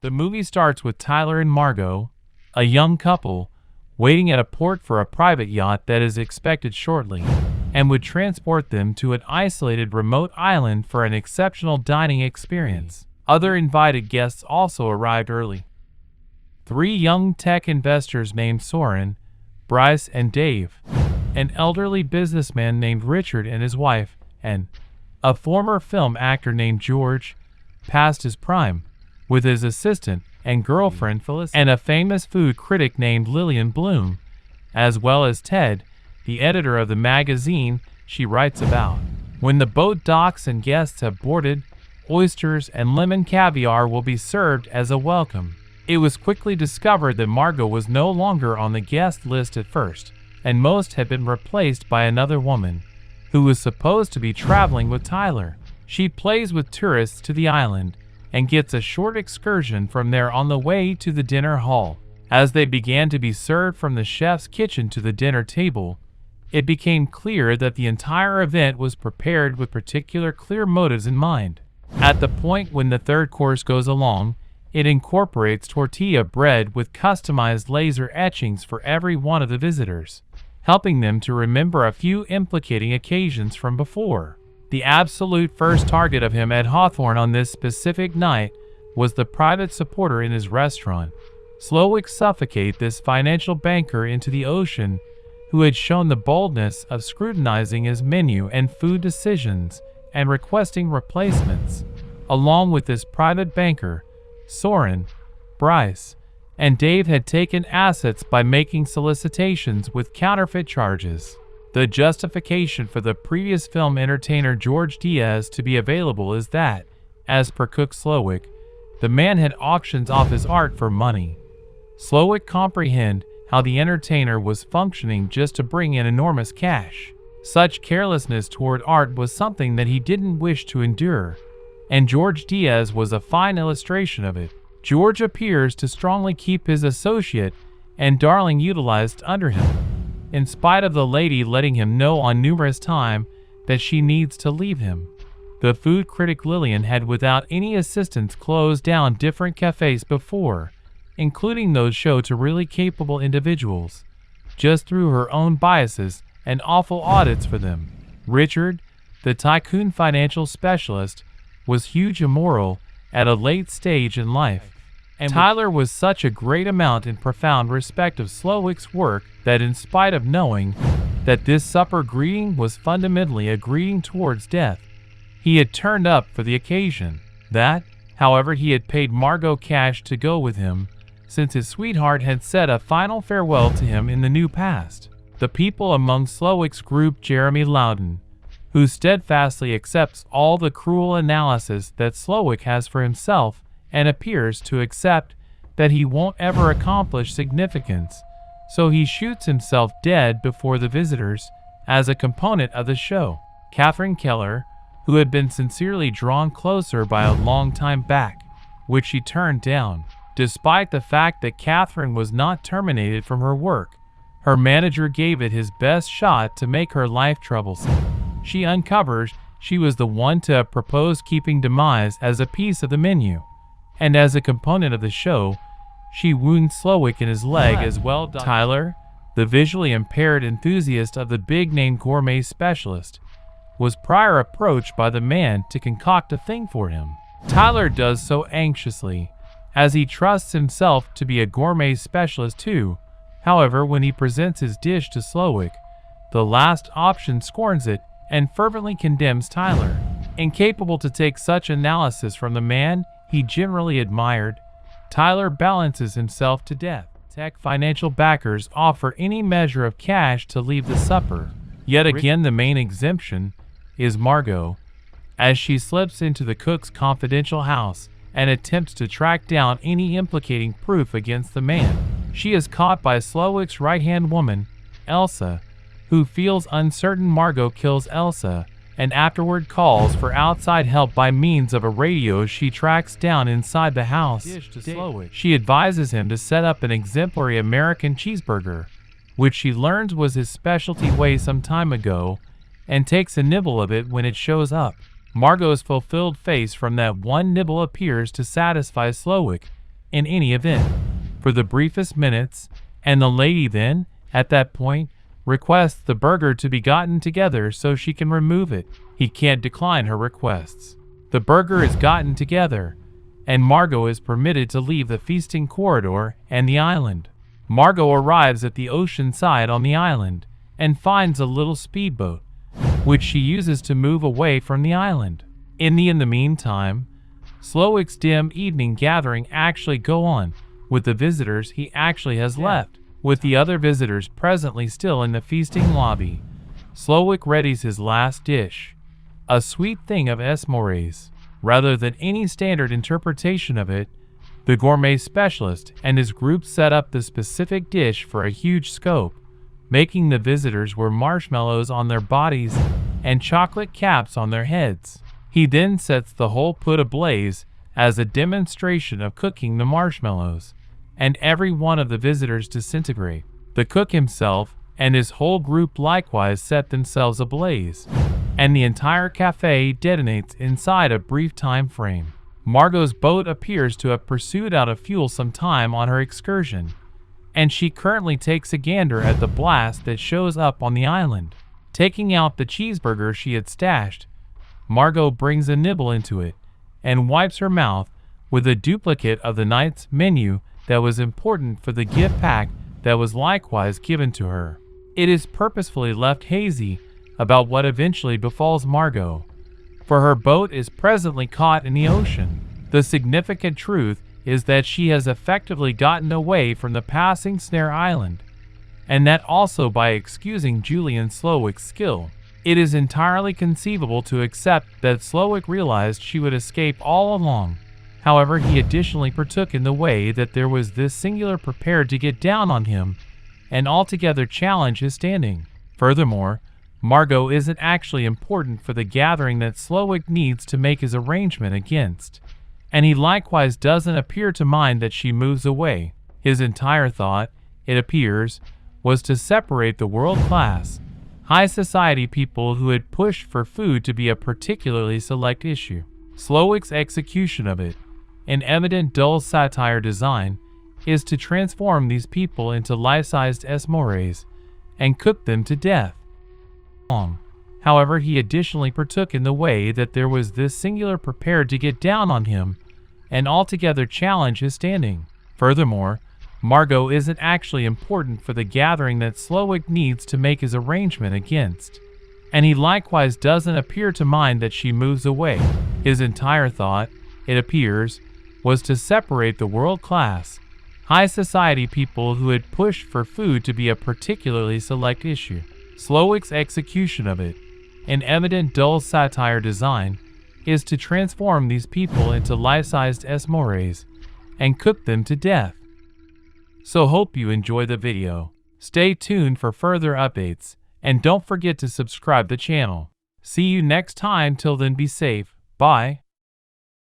The movie starts with Tyler and Margot, a young couple, waiting at a port for a private yacht that is expected shortly, and would transport them to an isolated remote island for an exceptional dining experience. Other invited guests also arrived early. 3 young tech investors named Soren, Bryce, and Dave, an elderly businessman named Richard and his wife, and a former film actor named George, past his prime, with his assistant and girlfriend Felicity, and a famous food critic named Lillian Bloom, as well as Ted, the editor of the magazine she writes about. When the boat docks and guests have boarded, oysters and lemon caviar will be served as a welcome. It was quickly discovered that Margot was no longer on the guest list at first, and most had been replaced by another woman, who was supposed to be traveling with Tyler. She plays with tourists to the island, and gets a short excursion from there on the way to the dinner hall. As they began to be served from the chef's kitchen to the dinner table, it became clear that the entire event was prepared with particular clear motives in mind. At the point when the third course goes along, it incorporates tortilla bread with customized laser etchings for every one of the visitors, helping them to remember a few implicating occasions from before. The absolute first target of him at Hawthorne on this specific night was the private supporter in his restaurant. Slowick suffocate this financial banker into the ocean who had shown the boldness of scrutinizing his menu and food decisions and requesting replacements. Along with this private banker, Soren, Bryce, and Dave had taken assets by making solicitations with counterfeit charges. The justification for the previous film entertainer George Diaz to be available is that, as per Cook Slowick, the man had auctions off his art for money. Slowick comprehend how the entertainer was functioning just to bring in enormous cash. Such carelessness toward art was something that he didn't wish to endure, and George Diaz was a fine illustration of it. George appears to strongly keep his associate and darling utilized under him, in spite of the lady letting him know on numerous times that she needs to leave him. The food critic Lillian had without any assistance closed down different cafes before, including those shown to really capable individuals, just through her own biases and awful audits for them. Richard, the tycoon financial specialist, was huge immoral at a late stage in life, and Tyler was such a great amount in profound respect of Slowick's work that in spite of knowing that this supper greeting was fundamentally a greeting towards death, he had turned up for the occasion. That, however, he had paid Margot cash to go with him, since his sweetheart had said a final farewell to him in the new past. The people among Slowick's group Jeremy Loudon, who steadfastly accepts all the cruel analysis that Slowick has for himself and appears to accept that he won't ever accomplish significance, so he shoots himself dead before the visitors as a component of the show. Catherine Keller, who had been sincerely drawn closer by a long time back, which she turned down. Despite the fact that Catherine was not terminated from her work, her manager gave it his best shot to make her life troublesome. She uncovers she was the one to have proposed keeping Demise as a piece of the menu, and as a component of the show, she wounds Slowick in his leg as well. Tyler, the visually impaired enthusiast of the big-name gourmet specialist, was prior approached by the man to concoct a thing for him. Tyler does so anxiously, as he trusts himself to be a gourmet specialist too. However, when he presents his dish to Slowick, the last option scorns it and fervently condemns Tyler. Incapable to take such analysis from the man he generally admired, Tyler balances himself to death. Tech financial backers offer any measure of cash to leave the supper. Yet again, the main exemption is Margot, as she slips into the cook's confidential house and attempts to track down any implicating proof against the man. She is caught by Slowick's right-hand woman, Elsa, who feels uncertain Margot kills Elsa, and afterward calls for outside help by means of a radio she tracks down inside the house. She advises him to set up an exemplary American cheeseburger, which she learns was his specialty way some time ago, and takes a nibble of it when it shows up. Margot's fulfilled face from that one nibble appears to satisfy Slowick, in any event, for the briefest minutes, and the lady then, at that point, requests the burger to be gotten together so she can remove it. He can't decline her requests. The burger is gotten together, and Margot is permitted to leave the feasting corridor and the island. Margot arrives at the ocean side on the island and finds a little speedboat, which she uses to move away from the island. In the meantime, Slowick's dim evening gathering actually go on with the visitors he actually has left. With the other visitors presently still in the feasting lobby, Slowick readies his last dish, a sweet thing of esmores. Rather than any standard interpretation of it, the gourmet specialist and his group set up the specific dish for a huge scope, making the visitors wear marshmallows on their bodies and chocolate caps on their heads. He then sets the whole put ablaze as a demonstration of cooking the marshmallows, and every one of the visitors disintegrate. The cook himself and his whole group likewise set themselves ablaze, and the entire cafe detonates inside a brief time frame. Margot's boat appears to have pursued out of fuel some time on her excursion, and she currently takes a gander at the blast that shows up on the island. Taking out the cheeseburger she had stashed, Margot brings a nibble into it and wipes her mouth with a duplicate of the night's menu that was important for the gift pack that was likewise given to her. It is purposefully left hazy about what eventually befalls Margot, for her boat is presently caught in the ocean. The significant truth is that she has effectively gotten away from the passing snare island, and that also by excusing Julian Slowick's skill. It is entirely conceivable to accept that Slowick realized she would escape all along. However, he additionally partook in the way that there was this singular prepared to get down on him and altogether challenge his standing. Furthermore, Margot isn't actually important for the gathering that Slowick needs to make his arrangement against, and he likewise doesn't appear to mind that she moves away. His entire thought, it appears, was to separate the world-class, high society people who had pushed for food to be a particularly select issue. Slowick's execution of it, an evident dull satire design, is to transform these people into life-sized esmores and cook them to death. However, he additionally partook in the way that there was this singular prepared to get down on him and altogether challenge his standing. Furthermore, Margot isn't actually important for the gathering that Slowick needs to make his arrangement against, and he likewise doesn't appear to mind that she moves away. His entire thought, it appears, was to separate the world-class, high society people who had pushed for food to be a particularly select issue. Slowick's execution of it, an evident dull satire design, is to transform these people into life-sized esmores and cook them to death. So hope you enjoy the video. Stay tuned for further updates, and don't forget to subscribe the channel. See you next time. Till then, be safe. Bye.